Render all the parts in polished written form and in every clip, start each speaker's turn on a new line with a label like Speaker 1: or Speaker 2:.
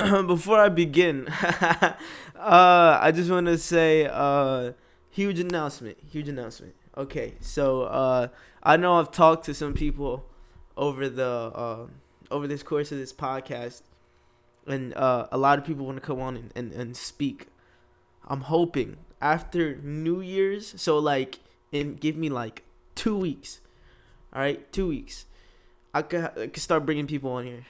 Speaker 1: Before I begin, I just want to say, huge announcement. Huge announcement. Okay, so I know I've talked to some people over the over this course of this podcast, and a lot of people want to come on and speak. I'm hoping after New Year's, so like, give me like 2 weeks. All right, 2 weeks. I could start bringing people on here.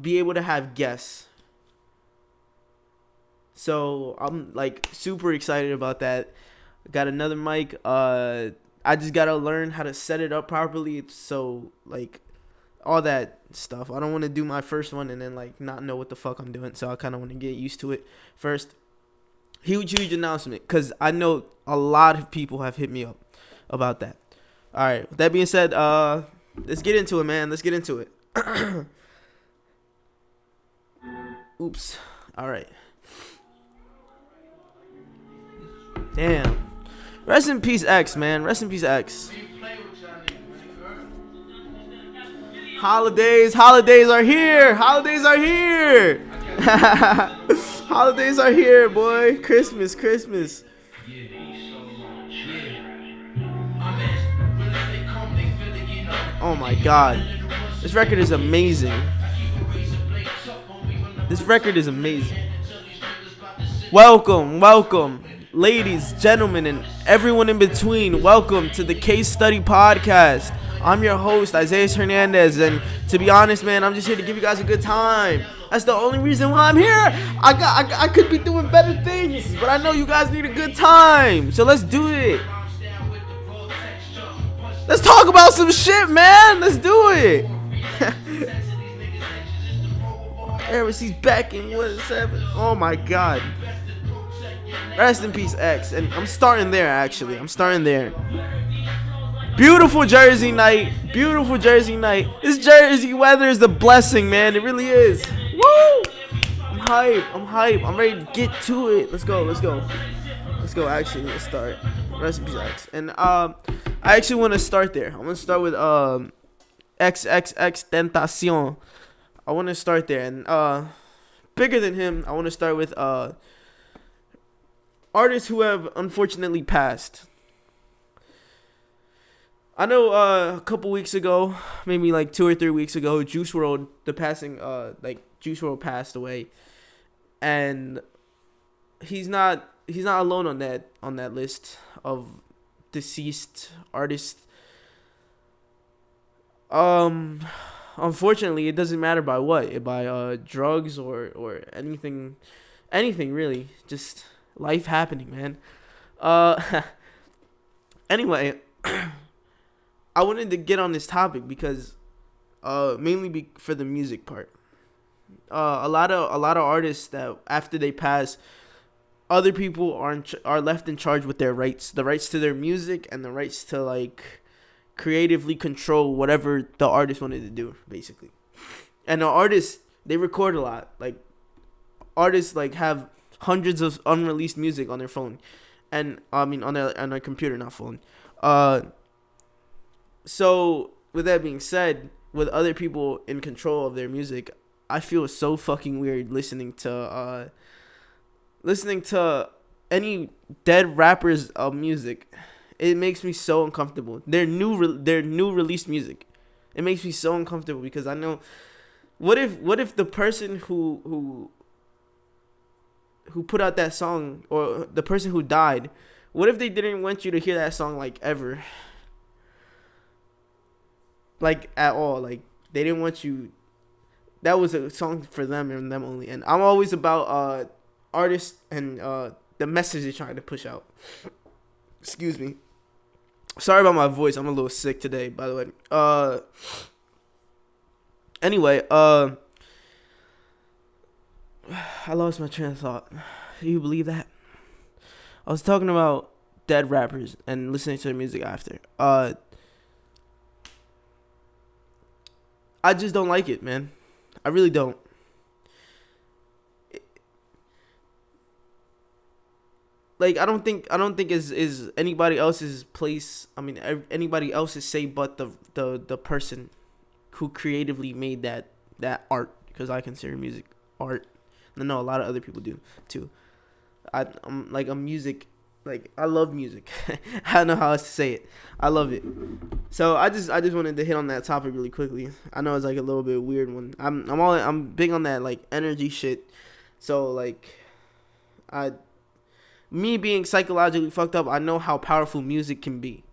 Speaker 1: Be able to have guests. So I'm like super excited about that. Got another mic. I just gotta learn how to set it up properly. So like all that stuff. I don't want to do my first one and then like not know what the fuck I'm doing. So I kind of want to get used to it first. Huge announcement, because I know a lot of people have hit me up about that. All right. With that being said, let's get into it, man. Let's get into it. Oops. All right. Damn. Rest in peace, X, man. Rest in peace, X. Holidays are here. Holidays are here. Holidays are here, boy. Christmas. Oh my God. This record is amazing. Welcome, ladies, gentlemen, and everyone in between. Welcome to the Case Study Podcast. I'm your host, Isaias Hernandez, and to be honest, man, I'm just here to give you guys a good time. That's the only reason why I'm here. I could be doing better things, but I know you guys need a good time, so let's do it. Let's talk about some shit, man. Let's do it. He's back in 1-7. Oh my God. Rest in peace, X. And I'm starting there, actually. Beautiful Jersey night. This Jersey weather is a blessing, man. It really is. Woo! I'm hype. I'm ready to get to it. Let's go. Actually, let's start. Rest in peace, X. And I actually want to start there. I'm going to start with XXXTENTACION. I want to start there. And bigger than him, I want to start with artists who have unfortunately passed. I know a couple weeks ago, maybe like 2 or 3 weeks ago, Juice WRLD passed away, and he's not alone on that list of deceased artists. Unfortunately, it doesn't matter by what, by drugs or anything really, just life happening, man. Anyway, I wanted to get on this topic because mainly for the music part. A lot of artists that after they pass, other people are left in charge with their rights, the rights to their music and the rights to like creatively control whatever the artist wanted to do, basically. And the artists, they record a lot. Like artists like have hundreds of unreleased music on their phone, and on their computer, not phone. So with that being said, with other people in control of their music, I feel so fucking weird listening to any dead rappers' music. It makes me so uncomfortable. Their new released music, it makes me so uncomfortable because I know, what if the person who put out that song, or the person who died, what if they didn't want you to hear that song like ever, like at all, like they didn't want you. That was a song for them and them only. And I'm always about artists and the message they're trying to push out. Excuse me. Sorry about my voice. I'm a little sick today, by the way. Anyway, I lost my train of thought. Do you believe that? I was talking about dead rappers and listening to their music after. I just don't like it, man. I really don't. Like, I don't think is anybody else's place. I mean, anybody else's say but the person who creatively made that art. because I consider music art. I know a lot of other people do too. I'm like a music, like I love music. I don't know how else to say it. I love it. So I just wanted to hit on that topic really quickly. I know it's like a little bit weird one. I'm big on that like energy shit. So like me being psychologically fucked up, I know how powerful music can be.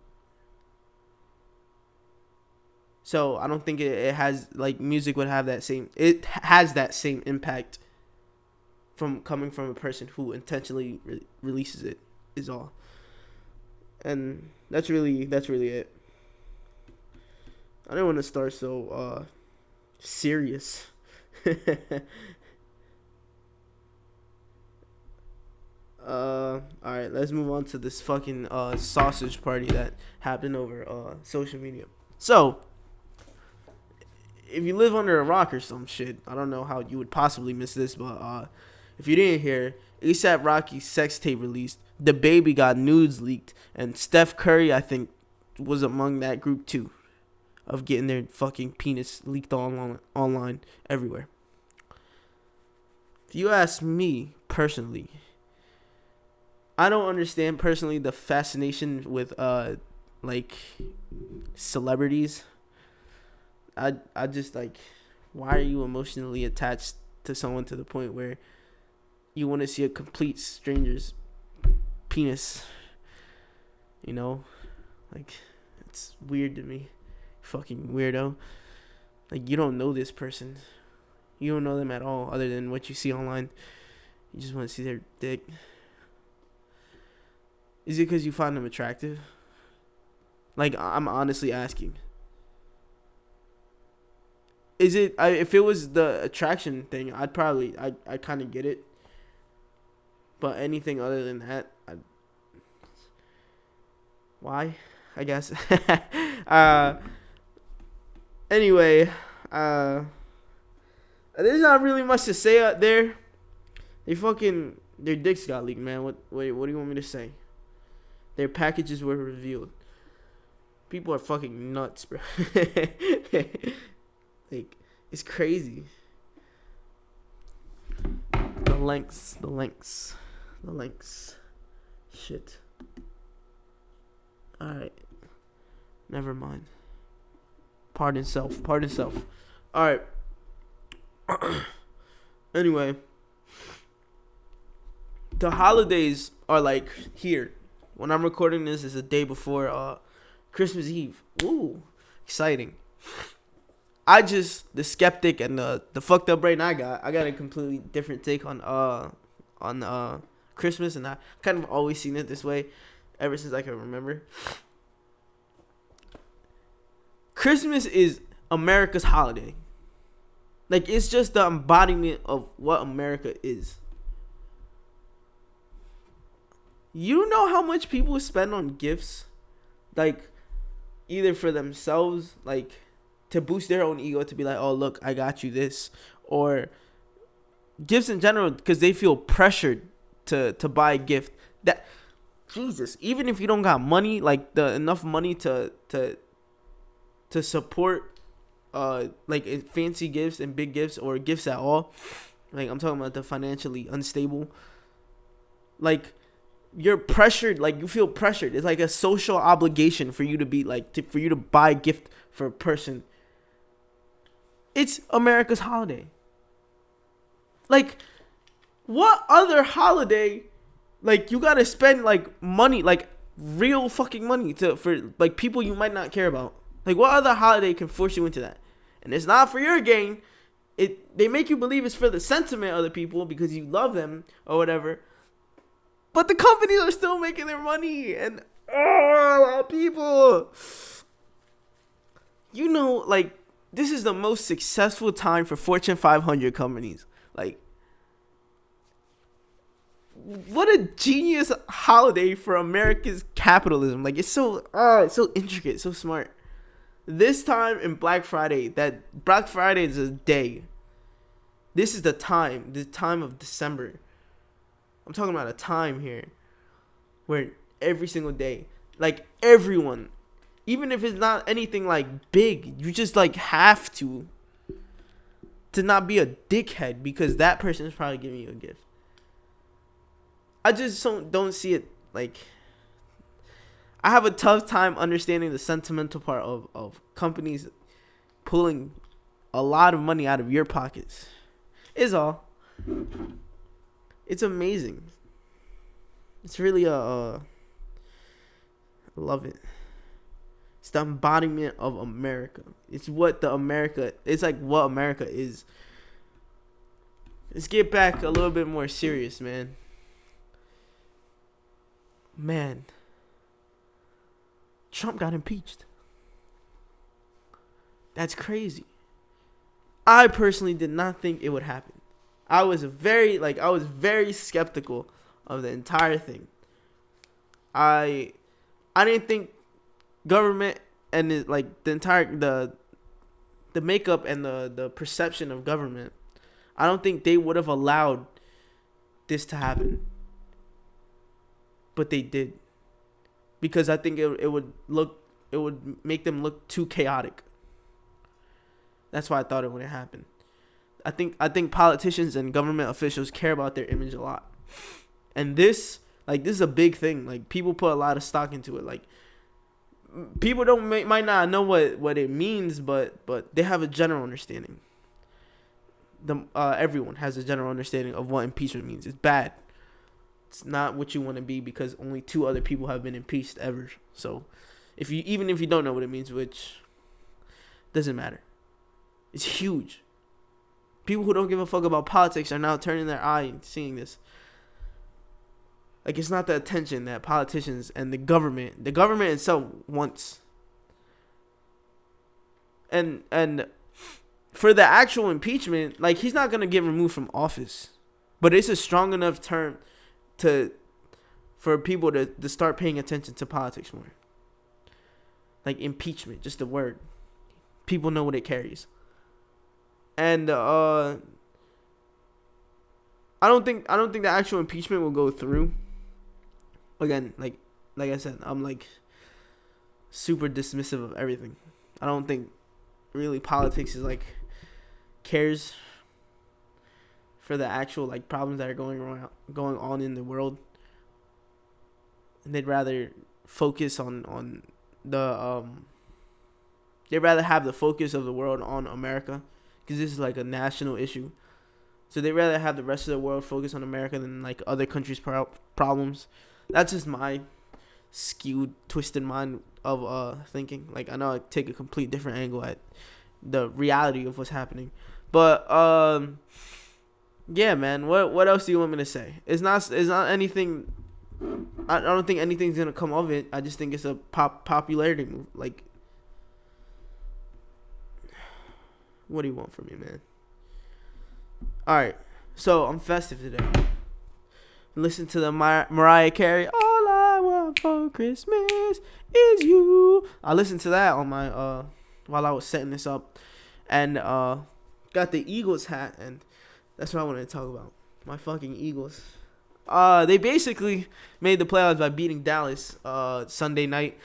Speaker 1: So I don't think it has like music would have that same. It has that same impact from coming from a person who intentionally releases it. Is all. And that's really it. I didn't want to start so serious. Alright, let's move on to this fucking sausage party that happened over social media. So, if you live under a rock or some shit, I don't know how you would possibly miss this, but if you didn't hear, ASAP Rocky's sex tape released, the baby got nudes leaked, and Steph Curry, I think, was among that group too, of getting their fucking penis leaked online everywhere. If you ask me personally, I don't understand personally the fascination with like celebrities. I just like, why are you emotionally attached to someone to the point where you want to see a complete stranger's penis? You know, like, it's weird to me. Fucking weirdo. Like, you don't know this person. You don't know them at all other than what you see online. You just want to see their dick. Is it because you find them attractive? Like, I'm honestly asking. Is it, if it was the attraction thing, I'd probably, I kind of get it. But anything other than that, why? I guess. Anyway, there's not really much to say out there. Their dicks got leaked, man. What do you want me to say? Their packages were revealed. People are fucking nuts, bro. Like, it's crazy. The lengths. Shit. Alright. Never mind. Pardon self. Alright. Anyway. The holidays are like here. When I'm recording this, it's the day before Christmas Eve. Ooh. Exciting. The skeptic and the fucked up brain I got a completely different take on Christmas, and I kind of always seen it this way ever since I can remember. Christmas is America's holiday. Like, it's just the embodiment of what America is. You know how much people spend on gifts? Like, either for themselves, like, to boost their own ego, to be like, oh, look, I got you this. Or gifts in general, because they feel pressured to buy a gift. That, Jesus, even if you don't got money, like, enough money to support, like, fancy gifts and big gifts, or gifts at all. Like, I'm talking about the financially unstable. Like, you're pressured, like, you feel pressured. It's like a social obligation for you to be, like, for you to buy a gift for a person. It's America's holiday. Like, what other holiday, like, you gotta spend, like, money, like, real fucking money for, like, people you might not care about? Like, what other holiday can force you into that? And it's not for your gain. They make you believe it's for the sentiment of the people because you love them or whatever. But the companies are still making their money, and people, you know, like, this is the most successful time for Fortune 500 companies. Like, what a genius holiday for America's capitalism. Like, it's so intricate, so smart. This time in Black Friday is a day. This is the time of December. I'm talking about a time here where every single day, like, everyone, even if it's not anything like big, you just like have to to not be a dickhead because that person is probably giving you a gift. I just don't see it. Like, I have a tough time understanding the sentimental part of companies pulling a lot of money out of your pockets. Is all. It's amazing. It's really I love it. It's the embodiment of America. It's what it's like what America is. Let's get back a little bit more serious, man. Man. Trump got impeached. That's crazy. I personally did not think it would happen. I was very skeptical of the entire thing. I didn't think government and the makeup and the perception of government, I don't think they would have allowed this to happen. But they did. Because I think it would make them look too chaotic. That's why I thought it wouldn't happen. I think politicians and government officials care about their image a lot. And this is a big thing. Like, people put a lot of stock into it. Like, people might not know what it means, but they have a general understanding. Everyone has a general understanding of what impeachment means. It's bad. It's not what you want to be because only 2 other people have been impeached ever. So, even if you don't know what it means, which doesn't matter, it's huge. People who don't give a fuck about politics are now turning their eye and seeing this. Like, it's not the attention that politicians and the government itself wants. And for the actual impeachment, like, he's not gonna get removed from office, but it's a strong enough term for people to start paying attention to politics more. Like, impeachment, just the word. People know what it carries. And I don't think the actual impeachment will go through. Again, like I said, I'm like super dismissive of everything. I don't think really politics is like cares for the actual like problems that are going on in the world. And they'd rather focus on the they'd rather have the focus of the world on America, because this is like a national issue. So they'd rather have the rest of the world focus on America than like other countries' problems. That's just my skewed, twisted mind of thinking. Like, I know I take a complete different angle at the reality of what's happening, but yeah, man. What else do you want me to say? It's not anything. I don't think anything's gonna come of it. I just think it's a popularity move. Like, what do you want from me, man? All right, so I'm festive today. Listen to the Mariah Carey, "All I Want for Christmas Is You." I listened to that on my while I was setting this up, and got the Eagles hat, and that's what I wanted to talk about. My fucking Eagles. They basically made the playoffs by beating Dallas Sunday night.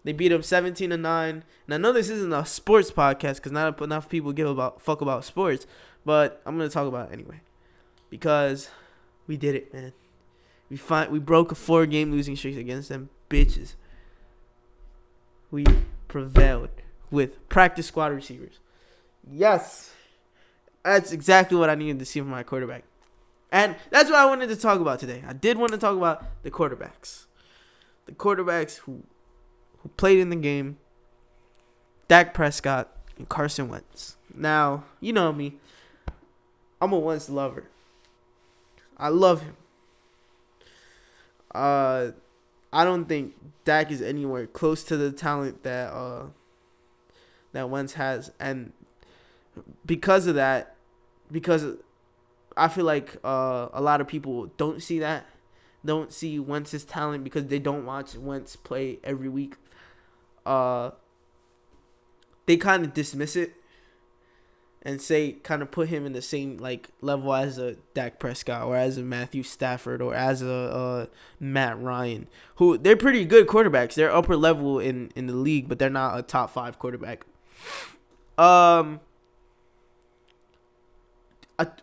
Speaker 1: They beat them 17-9. And I know this isn't a sports podcast because not enough people give a fuck about sports, but I'm gonna talk about it anyway because we did it, man. We broke a 4-game losing streak against them bitches. We prevailed with practice squad receivers. Yes, that's exactly what I needed to see from my quarterback. And that's what I wanted to talk about today. I did want to talk about the quarterbacks. The quarterbacks who played in the game. Dak Prescott and Carson Wentz. Now, you know me. I'm a Wentz lover. I love him. I don't think Dak is anywhere close to the talent that Wentz has. And because of that, because I feel like a lot of people don't see Wentz's talent because they don't watch Wentz play every week. They kind of dismiss it and kind of put him in the same like level as a Dak Prescott or as a Matthew Stafford or as a Matt Ryan, who they're pretty good quarterbacks. They're upper level in the league, but they're not a top 5 quarterback.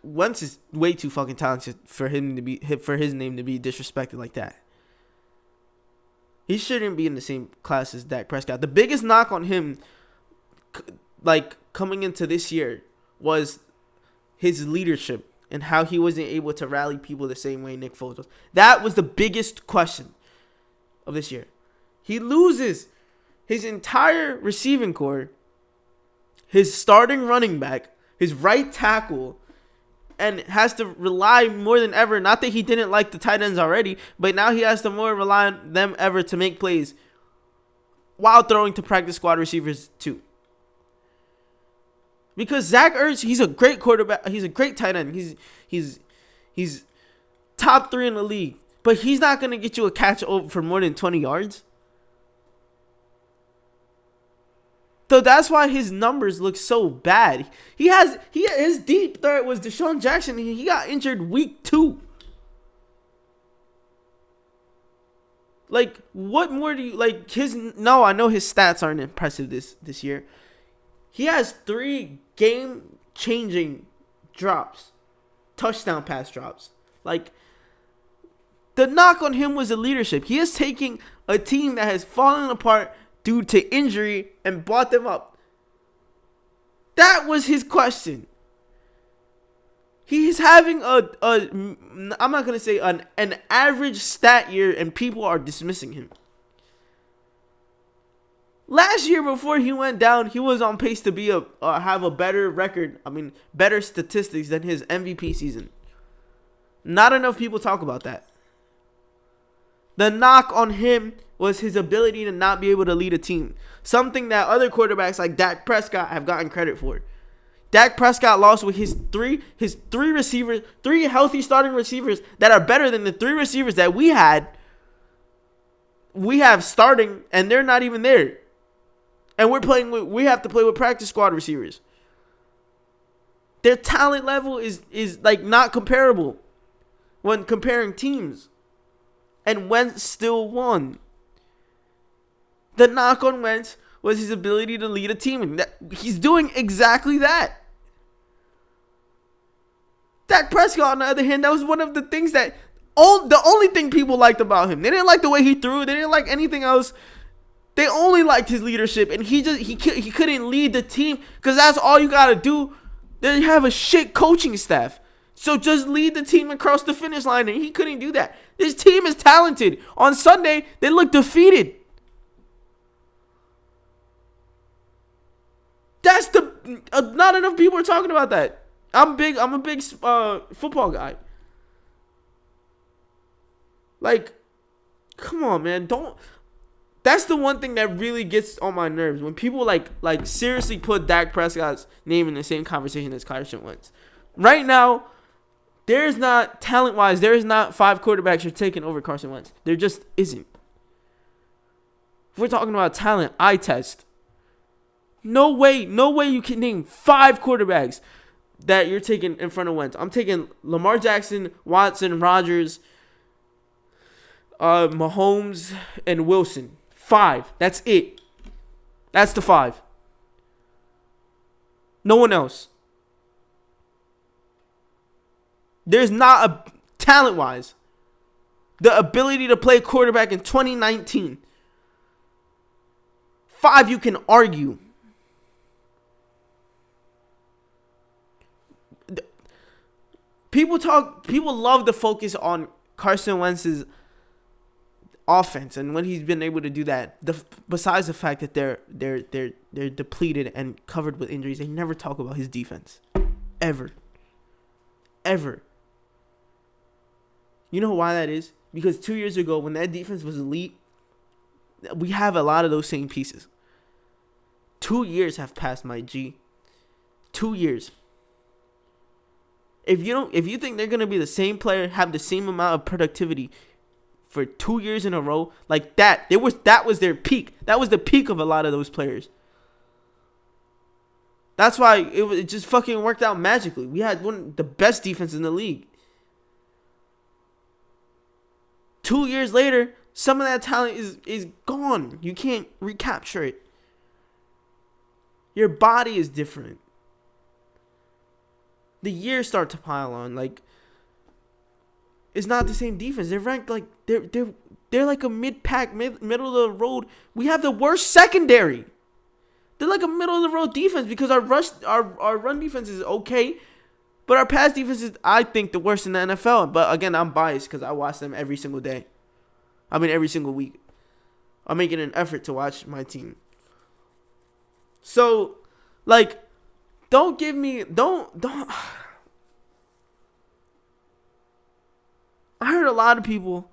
Speaker 1: Wentz is way too fucking talented for his name to be disrespected like that. He shouldn't be in the same class as Dak Prescott. The biggest knock on him, like coming into this year, was his leadership and how he wasn't able to rally people the same way Nick Foles was. That was the biggest question of this year. He loses his entire receiving core, his starting running back, his right tackle, and has to rely more than ever. Not that he didn't like the tight ends already, but now he has to more rely on them ever to make plays while throwing to practice squad receivers too. Because Zach Ertz, he's a great quarterback. He's a great tight end. He's top 3 in the league. But he's not going to get you a catch over for more than 20 yards. So that's why his numbers look so bad. His deep threat was Deshaun Jackson. He got injured week 2. Like, what more do you like? No, I know his stats aren't impressive this year. He has 3 game-changing drops, touchdown pass drops. Like, the knock on him was the leadership. He is taking a team that has fallen apart due to injury and brought them up. That was his question. He's having I'm not going to say an average stat year, and people are dismissing him. Last year, before he went down, he was on pace to be have a better record. Better statistics than his MVP season. Not enough people talk about that. The knock on him was his ability to not be able to lead a team. Something that other quarterbacks like Dak Prescott have gotten credit for. Dak Prescott lost with his three receivers, 3 healthy starting receivers that are better than the 3 receivers that we have starting, and they're not even there. And we have to play with practice squad receivers. Their talent level is like not comparable when comparing teams. And Wentz still won. The knock on Wentz was his ability to lead a team. And he's doing exactly that. Dak Prescott, on the other hand, that was one of the things that the only thing people liked about him. They didn't like the way he threw. They didn't like anything else. They only liked his leadership, and he couldn't lead the team because that's all you gotta do. They have a shit coaching staff, so just lead the team across the finish line, and he couldn't do that. This team is talented. On Sunday, they look defeated. That's not enough people are talking about that. I'm a big football guy. Like, come on, man, don't. That's the one thing that really gets on my nerves when people like seriously put Dak Prescott's name in the same conversation as Carson Wentz. Right now, there's not talent-wise, there is not 5 quarterbacks you're taking over Carson Wentz. There just isn't. If we're talking about talent, eye test. No way you can name 5 quarterbacks that you're taking in front of Wentz. I'm taking Lamar Jackson, Watson, Rodgers, Mahomes, and Wilson. 5. That's it. That's the 5. No one else. There's not a talent-wise the ability to play quarterback in 2019. 5 you can argue. People love to focus on Carson Wentz's offense and when he's been able to do that. Besides the fact that they're depleted and covered with injuries, they never talk about his defense. Ever. You know why that is? Because 2 years ago, when that defense was elite, we have a lot of those same pieces. 2 years have passed, my G. 2 years. If you think they're gonna be the same player, have the same amount of productivity for 2 years in a row, like that was their peak. That was the peak of a lot of those players. That's why it just fucking worked out magically. We had one of the best defenses in the league. 2 years later, some of that talent is gone. You can't recapture it. Your body is different. the years start to pile on. Like, it's not the same defense. They're ranked like they're like a mid-pack, middle of the road. We have the worst secondary. They're like a middle of the road defense because our run defense is okay, but our pass defense is, I think, the worst in the NFL. But again, I'm biased because I watch them every single day. I mean, every single week. I'm making an effort to watch my team. So, like, don't. I heard a lot of people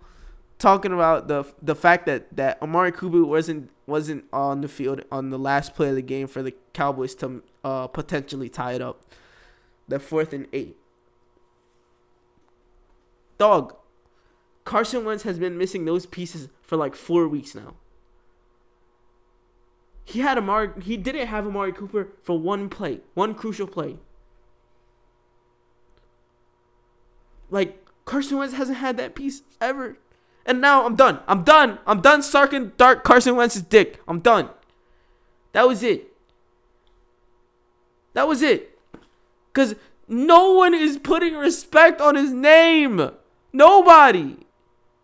Speaker 1: talking about the fact that Amari Cooper wasn't on the field on the last play of the game for the Cowboys to potentially tie it up. The 4th and 8. Dog, Carson Wentz has been missing those pieces for like 4 weeks now. He didn't have Amari Cooper for one play, one crucial play. Like, Carson Wentz hasn't had that piece ever. And now I'm done. I'm done sucking dark Carson Wentz's dick. I'm done. That was it. Because no one is putting respect on his name. Nobody.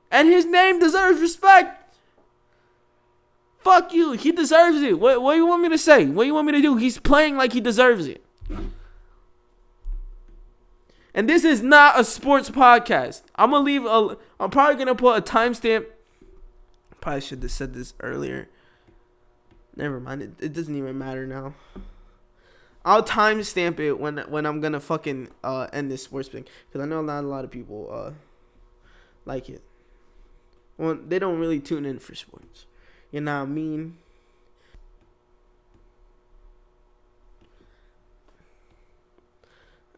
Speaker 1: And his name deserves respect. Fuck you. He deserves it. What do you want me to say? What do you want me to do? He's playing like he deserves it. And this is not a sports podcast. I'm probably going to put a timestamp. Probably should have said this earlier. Never mind. It doesn't even matter now. I'll timestamp it when I'm going to fucking end this sports thing. Because I know not a lot of people like it. Well, they don't really tune in for sports. You know what I mean?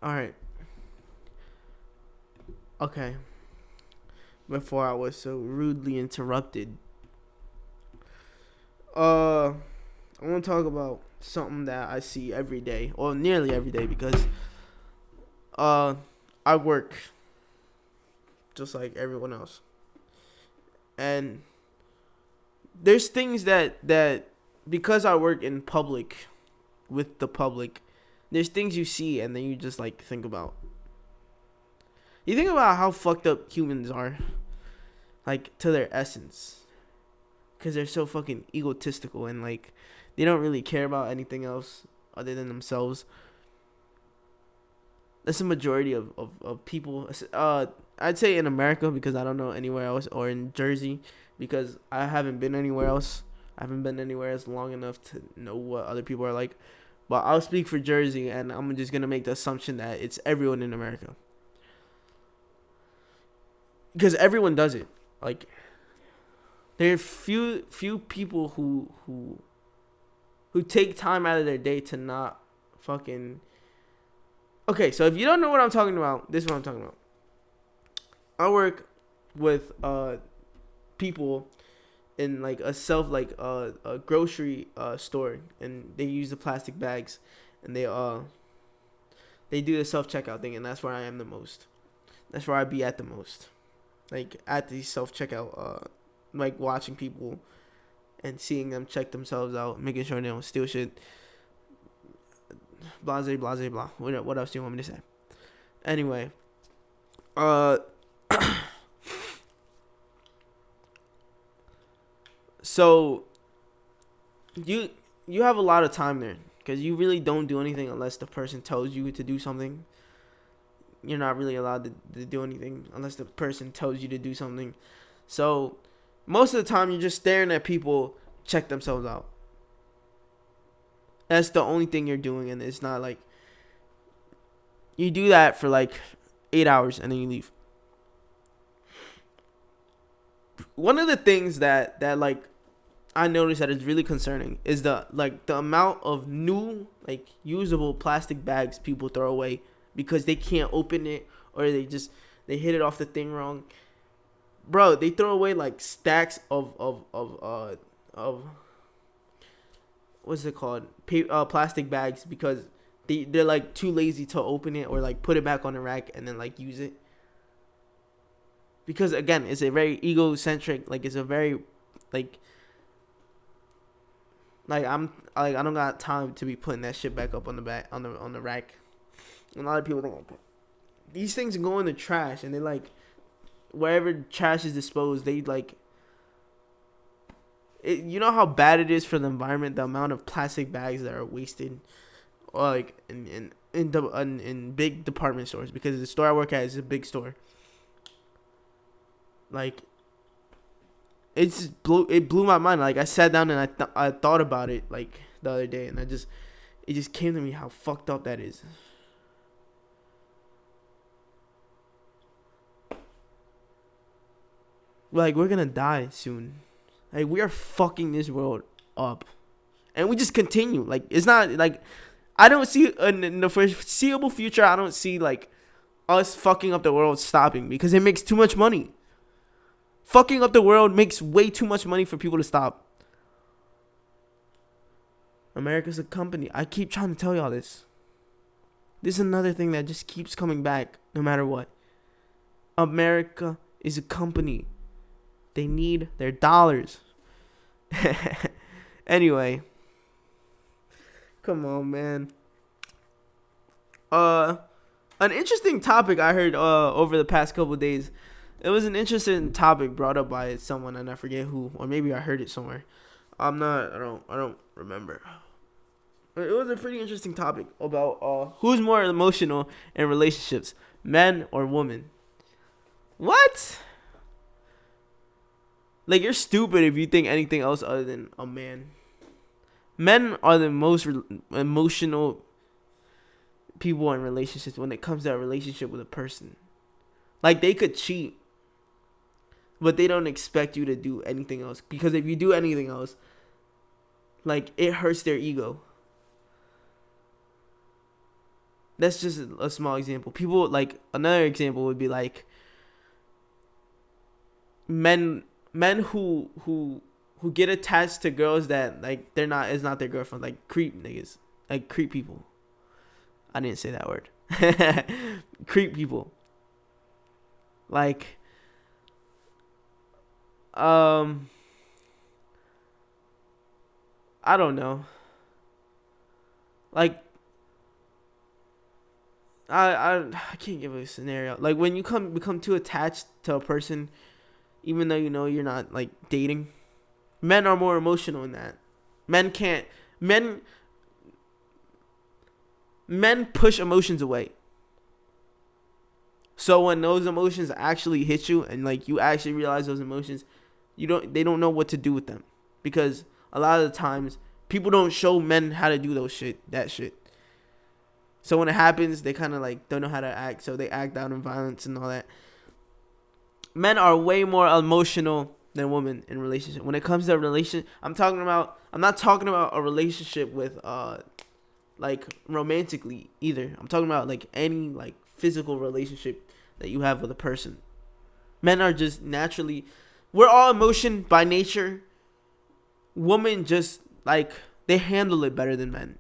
Speaker 1: All right. Okay. Before I was so rudely interrupted. I want to talk about something that I see every day, or nearly every day, because I work just like everyone else. And there's things that because I work in public with the public, there's things you see and then you just like think about. You think about how fucked up humans are, like, to their essence. Because they're so fucking egotistical and, like, they don't really care about anything else other than themselves. That's the majority of people. I'd say in America, because I don't know anywhere else, or in Jersey, because I haven't been anywhere else. I haven't been anywhere else long enough to know what other people are like. But I'll speak for Jersey, and I'm just going to make the assumption that it's everyone in America. Because everyone does it. Like, there are few people who take time out of their day to not fucking. Okay, so if you don't know what I'm talking about, this is what I'm talking about. I work with people in like a grocery store, and they use the plastic bags, and they do the self-checkout thing, and that's where I am the most. That's where I be at the most. Like, at the self-checkout, like, watching people and seeing them check themselves out, making sure they don't steal shit. Blase, blase, blah. What else do you want me to say? Anyway. So, you have a lot of time there. Because you really don't do anything unless the person tells you to do something. You're not really allowed to do anything unless the person tells you to do something. So, most of the time, you're just staring at people check themselves out. That's the only thing you're doing, and it's not like you do that for like 8 hours and then you leave. One of the things that like I noticed that is really concerning is the amount of new, like, usable plastic bags people throw away because they can't open it, or they hit it off the thing wrong. Bro, they throw away like stacks of what's it called? Plastic bags because they're like too lazy to open it or like put it back on the rack and then like use it. Because again, it's a very egocentric, like, it's a very like I don't got time to be putting that shit back up on the back on the rack. A lot of people don't. These things go in the trash, and they like wherever trash is disposed, they like. You know how bad it is for the environment, the amount of plastic bags that are wasted, like in big department stores. Because the store I work at is a big store. Like, it blew my mind. Like, I sat down and I thought about it like the other day, and it just came to me how fucked up that is. Like, we're gonna die soon. Like, we are fucking this world up, and we just continue. Like, it's not like I don't see in the foreseeable future. I don't see like us fucking up the world stopping because it makes too much money. Fucking up the world makes way too much money for people to stop. America's a company. I keep trying to tell y'all this. This is another thing that just keeps coming back no matter what. America is a company. They need their dollars. Anyway. Come on, man. An interesting topic I heard over the past couple of days. It was an interesting topic brought up by someone, and I forget who, or maybe I heard it somewhere. I don't remember. It was a pretty interesting topic about who's more emotional in relationships, men or women. What? Like, you're stupid if you think anything else other than a man. Men are the most emotional people in relationships when it comes to a relationship with a person. Like, they could cheat, but they don't expect you to do anything else. Because if you do anything else, like, it hurts their ego. That's just a small example. People, like, another example would be, like, men who get attached to girls that, like, it's not their girlfriend. Like, creep niggas. Like, creep people. I didn't say that word. Creep people. Like, I don't know. Like, I can't give a scenario. Like, when you become too attached to a person, even though you know you're not, like, dating, men are more emotional in that. Men push emotions away. So when those emotions actually hit you and, like, you actually realize those emotions, they don't know what to do with them. Because a lot of the times people don't show men how to do that shit. So when it happens, they kind of, like, don't know how to act, so they act out in violence and all that. Men are way more emotional than women in relationship. When it comes to a relationship, I'm not talking about a relationship with like, romantically either. I'm talking about, like, any, like, physical relationship that you have with a person. Men are just naturally, we're all emotion by nature. Women just, like, they handle it better than men.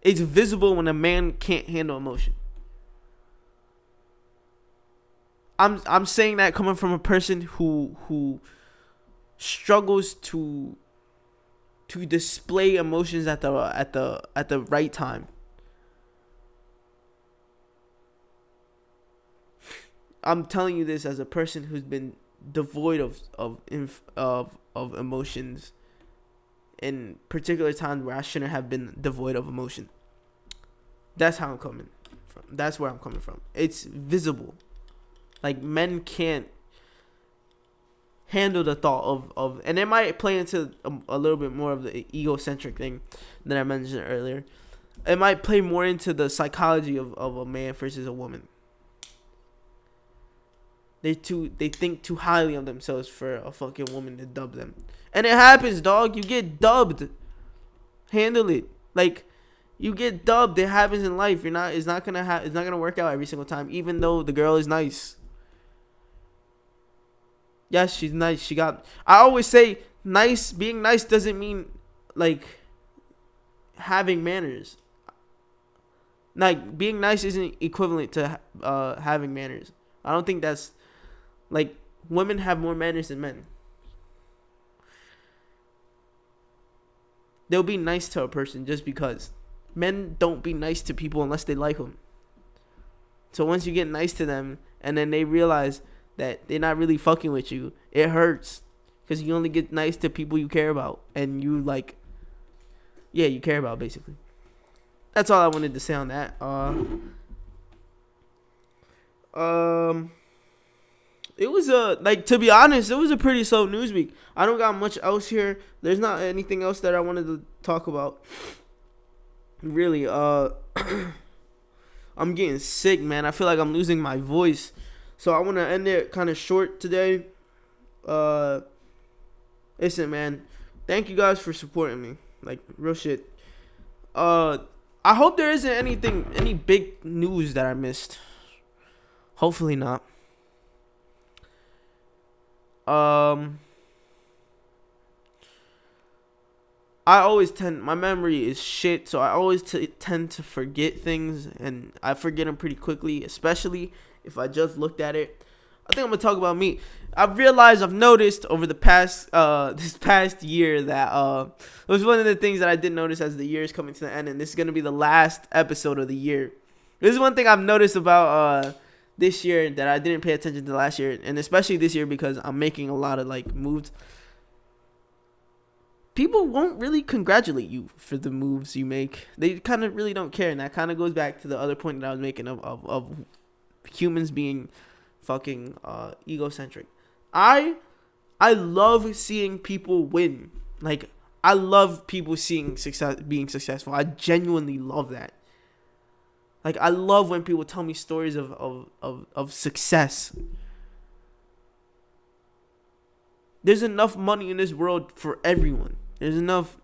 Speaker 1: It's visible when a man can't handle emotion. I'm saying that coming from a person who struggles to display emotions at the right time. I'm telling you this as a person who's been devoid of emotions in particular times where I shouldn't have been devoid of emotion. That's how I'm coming from. That's where I'm coming from. It's visible. Like, men can't handle the thought of and it might play into a little bit more of the egocentric thing that I mentioned earlier. It might play more into the psychology of a man versus a woman. They think too highly of themselves for a fucking woman to dub them. And it happens, dog. You get dubbed. Handle it. Like, you get dubbed. It happens in life. It's not gonna work out every single time, even though the girl is nice. Yes, she's nice. I always say being nice doesn't mean, like, having manners. Like, being nice isn't equivalent to having manners. I don't think that's, like, women have more manners than men. They'll be nice to a person just because men don't be nice to people unless they like them. So once you get nice to them and then they realize that they're not really fucking with you, it hurts. Because you only get nice to people you care about. And you like, yeah, you care about basically. That's all I wanted to say on that. It was to be honest, it was a pretty slow news week. I don't got much else here. There's not anything else that I wanted to talk about. Really, I'm getting sick, man. I feel like I'm losing my voice. So I want to end it kind of short today. Listen, man. Thank you guys for supporting me. Like, real shit. I hope there isn't any big news that I missed. Hopefully not. My memory is shit, so I always tend to forget things, and I forget them pretty quickly, especially if I just looked at it. I think I'm gonna talk about me. I've noticed over the past this past year that it was one of the things that I did notice as the year is coming to the end, and this is gonna be the last episode of the year. This is one thing I've noticed about this year that I didn't pay attention to last year, and especially this year because I'm making a lot of like moves. People won't really congratulate you for the moves you make. They kind of really don't care, and that kind of goes back to the other point that I was making of humans being fucking egocentric. I love seeing people win. Like, I love people being successful. I genuinely love that. Like, I love when people tell me stories of success. There's enough money in this world for everyone. There's enough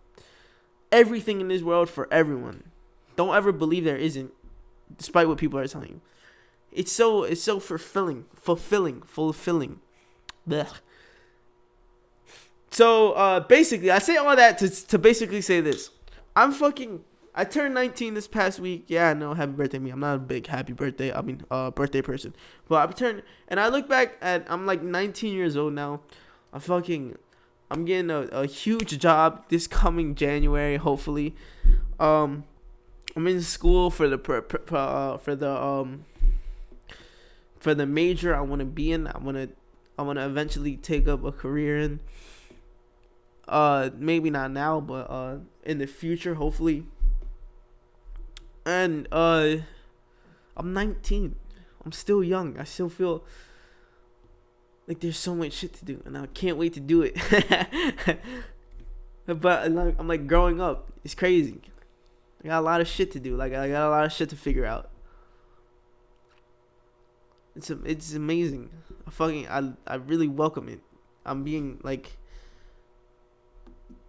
Speaker 1: everything in this world for everyone. Don't ever believe there isn't, despite what people are telling you. It's so fulfilling. Blech. So basically, I say all that to basically say this. I turned 19 this past week. Yeah, I know, happy birthday me. I'm not a big birthday person. But I look back at, I'm like 19 years old now. I'm getting a huge job this coming January, hopefully. I'm in school for the major I want to be in. I want to eventually take up a career in. Maybe not now, but in the future, hopefully. And I'm 19. I'm still young. I still feel like there's so much shit to do, and I can't wait to do it. But I'm like growing up. It's crazy. I got a lot of shit to do. Like, I got a lot of shit to figure out. It's amazing. I really welcome it. I'm being like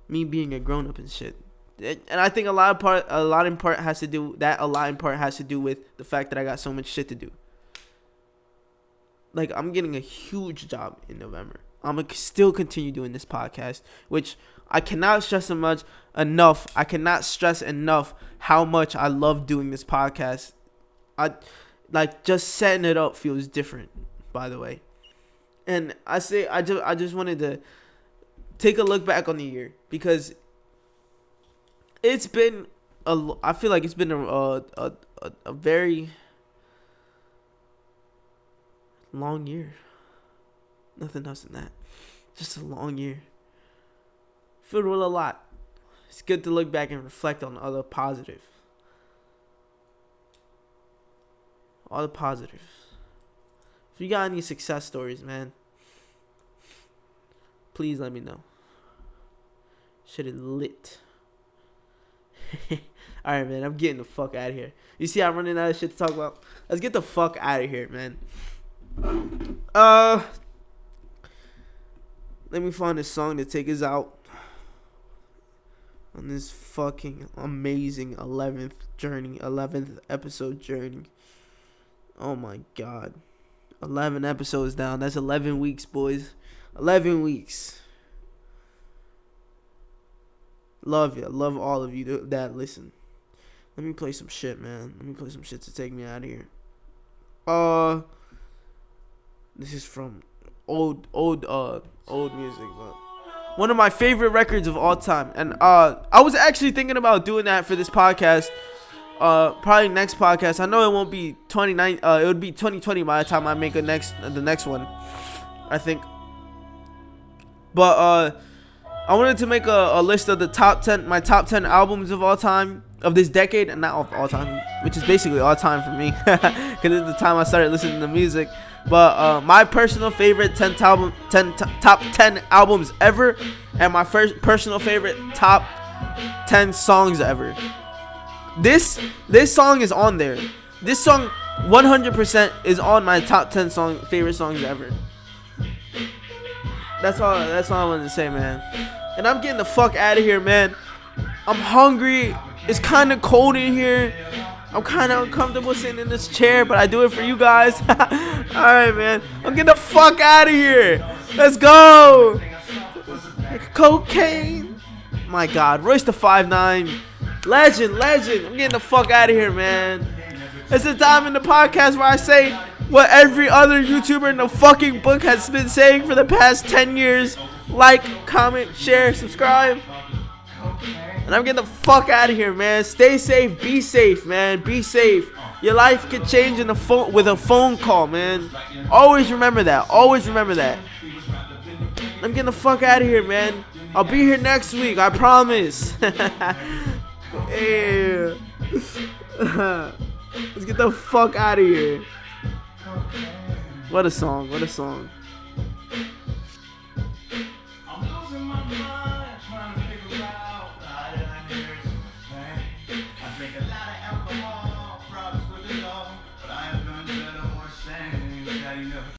Speaker 1: me being a grown up and shit. And I think a lot in part has to do with the fact that I got so much shit to do. Like, I'm getting a huge job in November. I'm going to still continue doing this podcast, which I cannot stress enough. I cannot stress enough how much I love doing this podcast. Just setting it up feels different, by the way. And I just wanted to take a look back on the year, because I feel like it's been a very long year. Nothing else than that. Just a long year. Filled with a lot. It's good to look back and reflect on all the positive. All the positives. If you got any success stories, man, please let me know. Shit is lit. Alright, man, I'm getting the fuck out of here. You see I'm running out of shit to talk about? Let's get the fuck out of here, man. Let me find a song to take us out on this fucking amazing 11th episode journey. Oh my god. 11 episodes down. That's 11 weeks, boys. 11 weeks. Love you. Love all of you that listen. Let me play some shit, man. Let me play some shit to take me out of here. This is from old music, but one of my favorite records of all time. And I was actually thinking about doing that for this podcast, probably next podcast. I know it won't be 29. It would be 2020 by the time I make the next one, I think. But I wanted to make a list of my top 10 albums of all time, of this decade, and not of all time, which is basically all time for me, because it's the time I started listening to music. But my personal favorite top 10 albums ever, and my first personal favorite top 10 songs ever. This song is on there. This song 100% is on my top 10 favorite songs ever. That's all I wanted to say, man. And I'm getting the fuck out of here, man. I'm hungry. It's kind of cold in here. I'm kind of uncomfortable sitting in this chair, but I do it for you guys. Alright, man. I'm getting the fuck out of here. Let's go. Cocaine. My God. Royce the 5'9". Legend. I'm getting the fuck out of here, man. It's the time in the podcast where I say what every other YouTuber in the fucking book has been saying for the past 10 years. Like, comment, share, subscribe. And I'm getting the fuck out of here, man. Stay safe. Be safe, man. Be safe. Your life could change with a phone call, man. Always remember that. I'm getting the fuck out of here, man. I'll be here next week. I promise. Yeah. Let's get the fuck out of here. What a song.